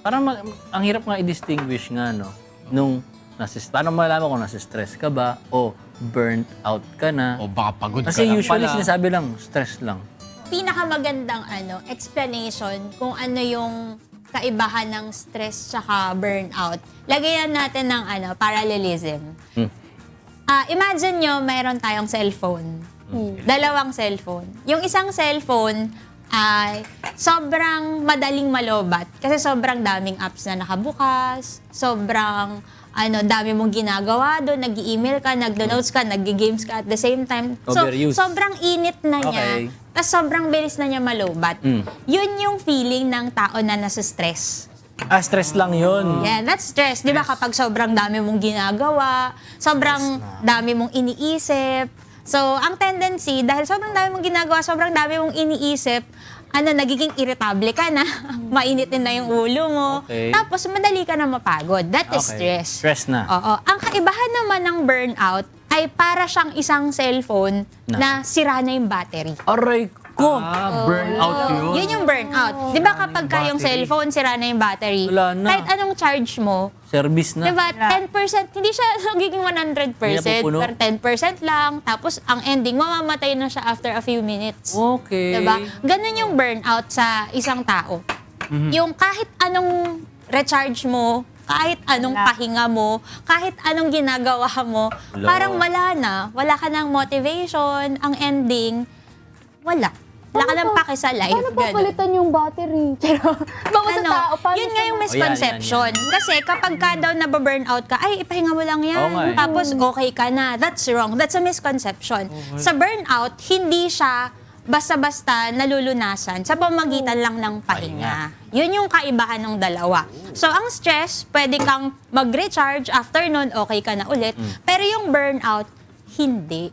Parang ang hirap nga i-distinguish nga, no? Nung, paano malaman kung nasa-stress ka ba o burnt out ka na? O baka pagod ka Kasi lang usually pala. sinasabi lang, stress lang. Pinakamagandang explanation kung ano yung kaibahan ng stress tsaka burnout. Lagayan natin ng parallelism. Imagine nyo, mayroon tayong cellphone. Dalawang cellphone. Yung isang cellphone ay sobrang madaling malobat kasi sobrang daming apps na nakabukas, sobrang dami mong ginagawa doon, nag-email ka, nag-notes ka, nag-games ka at the same time. So, Overuse. sobrang init na niya, Okay. tas sobrang bilis na niya malobat. Yun yung feeling ng tao na nasa-stress. Stress lang yun. Yeah, that's stress. Di ba kapag sobrang dami mong ginagawa, sobrang dami mong iniisip. So, ang tendency, dahil sobrang dami mong ginagawa, sobrang dami mong iniisip, nagiging irritable ka na, mainitin na yung ulo mo, Okay. tapos madali ka na mapagod. That is Okay. stress. Stress na. Oo. Ang kaibahan naman ng burnout ay para siyang isang cellphone na sira na yung battery. Aray ko! Burnout yun. Yun yung burnout. Di ba kapag yung cellphone, sira na yung battery, Wala na. kahit anong charge mo, Service na. di ba, 10%, hindi siya nagiging 100%, Hindi na pupuno. pero 10% lang, tapos ang ending, mamamatay na siya after a few minutes. Okay. Di ba? Ganun yung burnout sa isang tao. Yung kahit anong recharge mo, kahit anong pahinga mo, kahit anong ginagawa mo, Wala. parang wala na. Wala ka ng motivation, ang ending, wala. Wala ka ng pake sa life. Paano ganun. papalitan yung battery? Pero, baka sa tao, paano Yun nga yung yan, misconception. Kasi kapag ka daw nababurnout ka, ay, ipahinga mo lang yan. Oo nga eh. Tapos okay ka na. That's wrong. That's a misconception. Sa burnout, hindi siya basta-basta nalulunasan sa pamagitan lang ng pahinga. Yun yung kaibahan ng dalawa. So, ang stress, pwede kang mag-recharge, after nun, okay ka na ulit. Pero yung burnout, hindi.